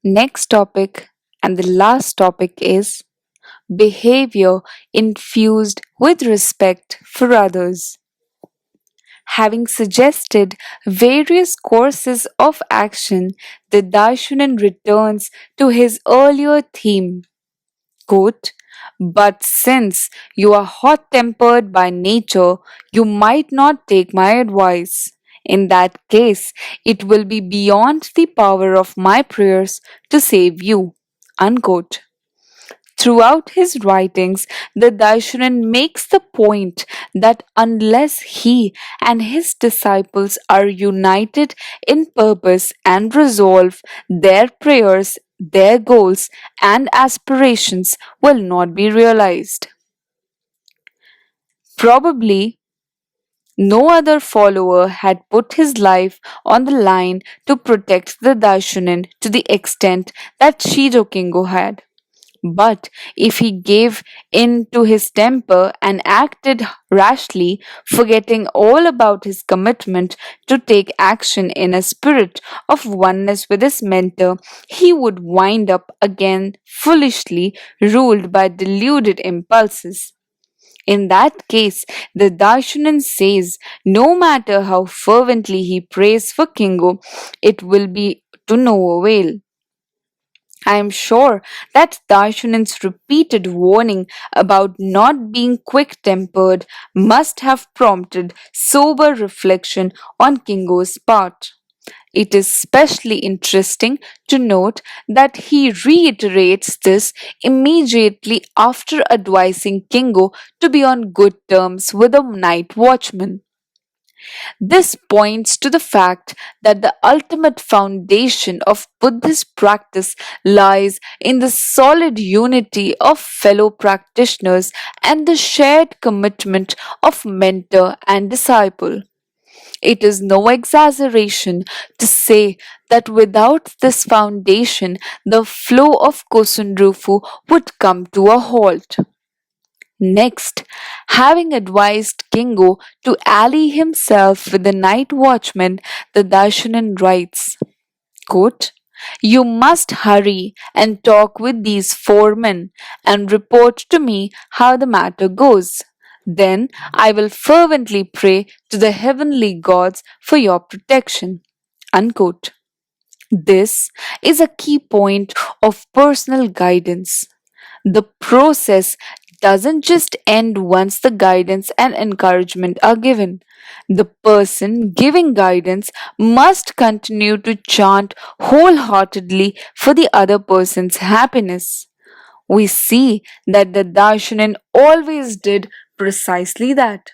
Next topic and the last topic is behavior infused with respect for others. Having suggested various courses of action, the Daishonin returns to his earlier theme. Quote, but since you are hot tempered by nature, you might not take my advice. In that case, it will be beyond the power of my prayers to save you. Unquote. Throughout his writings, the Daishonin makes the point that unless he and his disciples are united in purpose and resolve, their prayers, their goals, and aspirations will not be realized. Probably no other follower had put his life on the line to protect the Daishonin to the extent that Shijo Kingo had. But if he gave in to his temper and acted rashly, forgetting all about his commitment to take action in a spirit of oneness with his mentor, he would wind up again foolishly ruled by deluded impulses. In that case, the Darshanan says no matter how fervently he prays for Kingo, it will be to no avail. I am sure that Darshanan's repeated warning about not being quick tempered must have prompted sober reflection on Kingo's part. It is especially interesting to note that he reiterates this immediately after advising Kingo to be on good terms with the night watchman. This points to the fact that the ultimate foundation of Buddhist practice lies in the solid unity of fellow practitioners and the shared commitment of mentor and disciple. It is no exaggeration to say that without this foundation, the flow of Kosunrufu would come to a halt. Next, having advised Kingo to ally himself with the night watchman, the Darshanan writes, quote, you must hurry and talk with these four men and report to me how the matter goes. Then I will fervently pray to the heavenly gods for your protection. Unquote. This is a key point of personal guidance. The process doesn't just end once the guidance and encouragement are given. The person giving guidance must continue to chant wholeheartedly for the other person's happiness. We see that the Darshanan always did precisely that.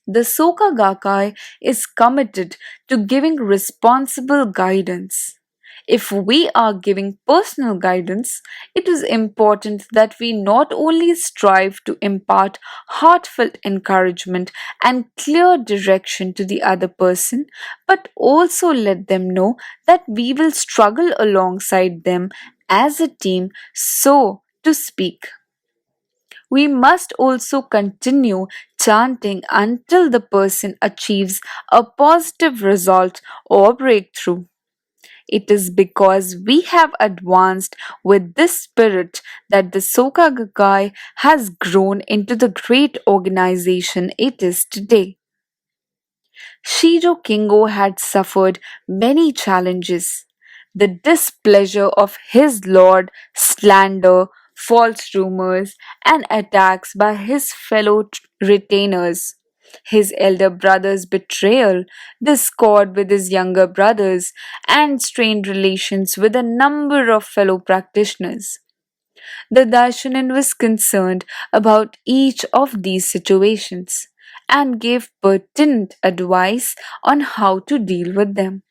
The Soka Gakkai is committed to giving responsible guidance. If we are giving personal guidance, it is important that we not only strive to impart heartfelt encouragement and clear direction to the other person, but also let them know that we will struggle alongside them as a team, so to speak. We must also continue chanting until the person achieves a positive result or breakthrough. It is because we have advanced with this spirit that the Soka Gakkai has grown into the great organization it is today. Shijo Kingo had suffered many challenges. The displeasure of his lord, slander, false rumors, and attacks by his fellow retainers. His elder brother's betrayal, discord with his younger brothers, and strained relations with a number of fellow practitioners. The Darshanan was concerned about each of these situations and gave pertinent advice on how to deal with them.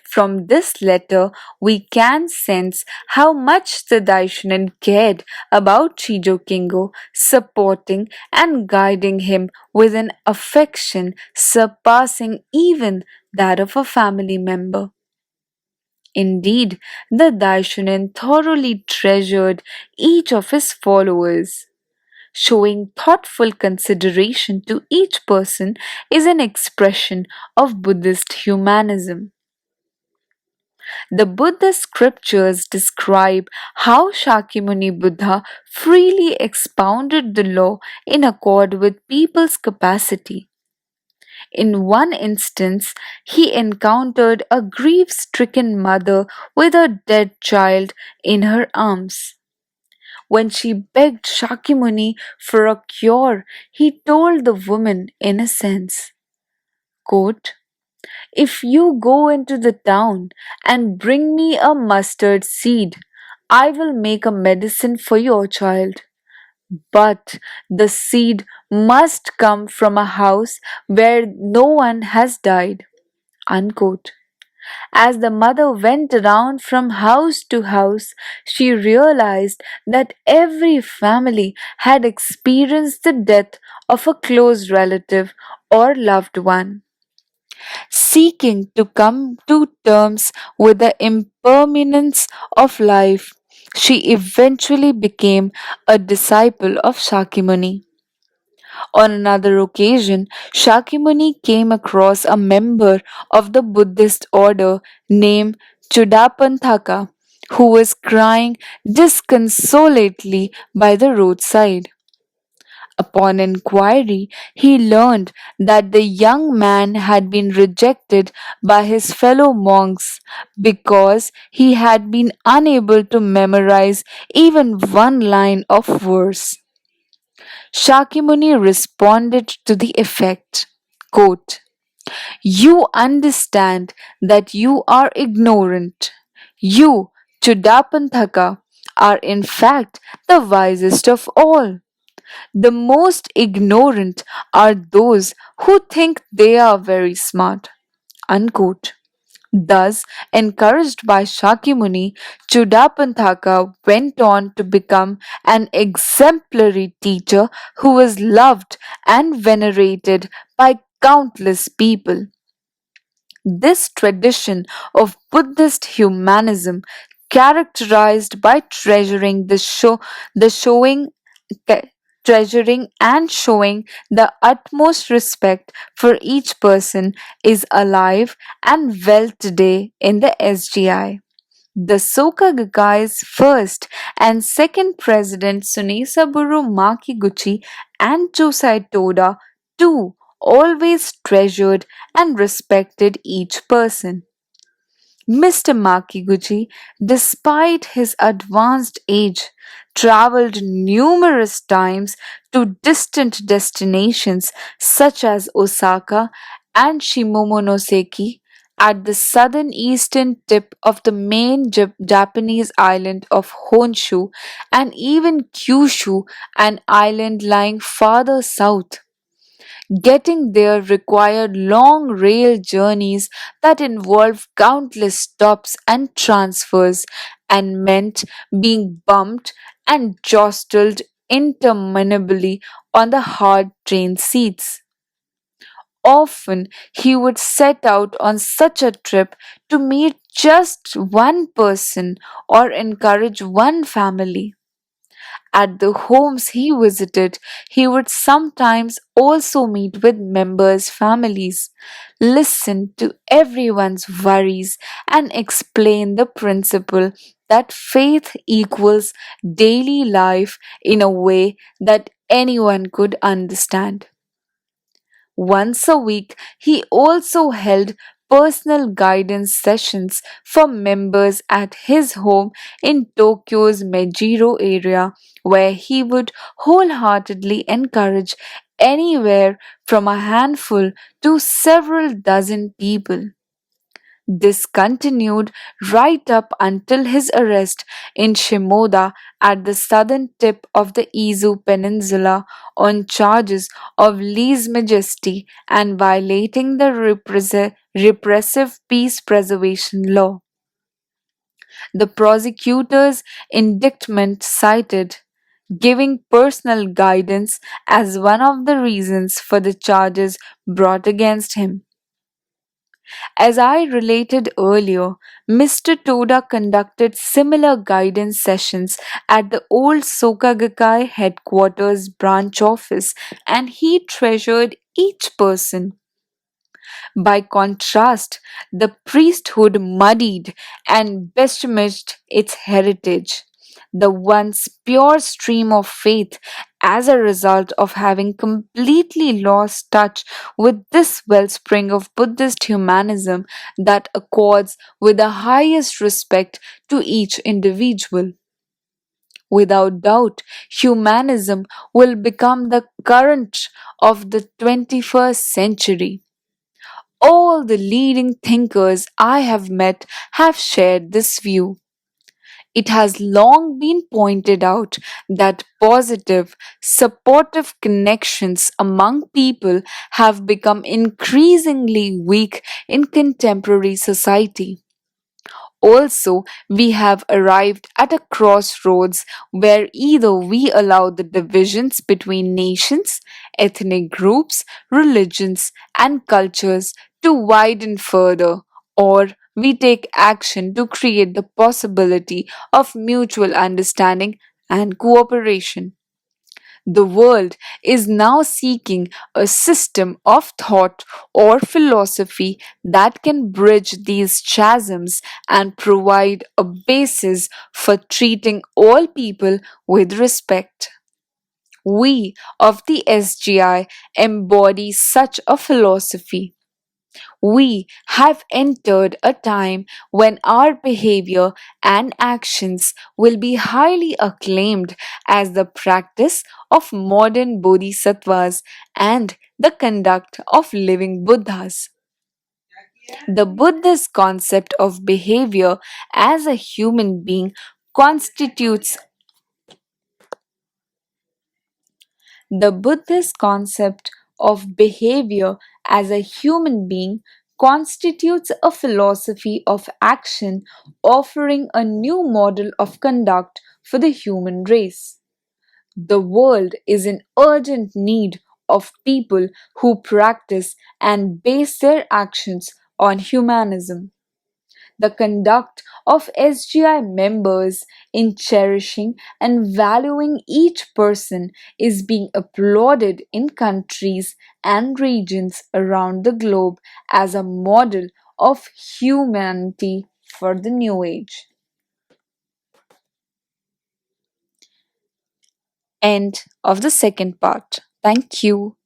From this letter, we can sense how much the Daishanan cared about Chijo Kingo, supporting and guiding him with an affection surpassing even that of a family member. Indeed, the Daishanan thoroughly treasured each of his followers. Showing thoughtful consideration to each person is an expression of Buddhist humanism. The Buddhist scriptures describe how Shakyamuni Buddha freely expounded the law in accord with people's capacity. In one instance, he encountered a grief stricken mother with a dead child in her arms. When she begged Shakyamuni for a cure, he told the woman in a sense, quote, "If you go into the town and bring me a mustard seed, I will make a medicine for your child. But the seed must come from a house where no one has died." Unquote. As the mother went around from house to house, she realized that every family had experienced the death of a close relative or loved one. Seeking to come to terms with the impermanence of life, she eventually became a disciple of Shakyamuni. On another occasion, Shakyamuni came across a member of the Buddhist order named Chudapanthaka who was crying disconsolately by the roadside. Upon inquiry, he learned that the young man had been rejected by his fellow monks because he had been unable to memorize even one line of verse. Shakyamuni responded to the effect, quote, "You understand that you are ignorant. You, Chudapanthaka, are in fact the wisest of all. The most ignorant are those who think they are very smart." Unquote. Thus, encouraged by Shakyamuni, Chudapanthaka went on to become an exemplary teacher who was loved and venerated by countless people. This tradition of Buddhist humanism, characterized by the showing ca- treasuring and showing the utmost respect for each person, is alive and well today in the SGI. The Soka Gakkai's first and second president Sunesaburo Makiguchi and Josai Toda too always treasured and respected each person. Mr. Makiguchi, despite his advanced age, traveled numerous times to distant destinations such as Osaka and Shimomonoseki at the southern eastern tip of the main Japanese island of Honshu, and even Kyushu, an island lying farther south. Getting there required long rail journeys that involved countless stops and transfers and meant being bumped and jostled interminably on the hard train seats. Often he would set out on such a trip to meet just one person or encourage one family. At the homes he visited, he would sometimes also meet with members' families, listen to everyone's worries, and explain the principle that faith equals daily life in a way that anyone could understand. Once a week, he also held personal guidance sessions for members at his home in Tokyo's Meijiro area, where he would wholeheartedly encourage anywhere from a handful to several dozen people. This continued right up until his arrest in Shimoda at the southern tip of the Izu Peninsula on charges of lese majesty and violating the repressive peace preservation law. The prosecutor's indictment cited giving personal guidance as one of the reasons for the charges brought against him. As I related earlier, Mr. Toda conducted similar guidance sessions at the old Soka Gakkai headquarters branch office, and he treasured each person. By contrast, the priesthood muddied and besmirched its heritage, the once pure stream of faith, as a result of having completely lost touch with this wellspring of Buddhist humanism that accords with the highest respect to each individual. Without doubt, humanism will become the current of the 21st century. All the leading thinkers I have met have shared this view. It has long been pointed out that positive, supportive connections among people have become increasingly weak in contemporary society. Also, we have arrived at a crossroads where either we allow the divisions between nations, ethnic groups, religions, and cultures to widen further, or we take action to create the possibility of mutual understanding and cooperation. The world is now seeking a system of thought or philosophy that can bridge these chasms and provide a basis for treating all people with respect. We of the SGI embody such a philosophy. We have entered a time when our behavior and actions will be highly acclaimed as the practice of modern bodhisattvas and the conduct of living Buddhas. The Buddhist concept of behavior as a human being constitutes The Buddhist concept of behavior as a human being constitutes a philosophy of action offering a new model of conduct for the human race. The world is in urgent need of people who practice and base their actions on humanism. The conduct of SGI members in cherishing and valuing each person is being applauded in countries and regions around the globe as a model of humanity for the new age. End of the second part. Thank you.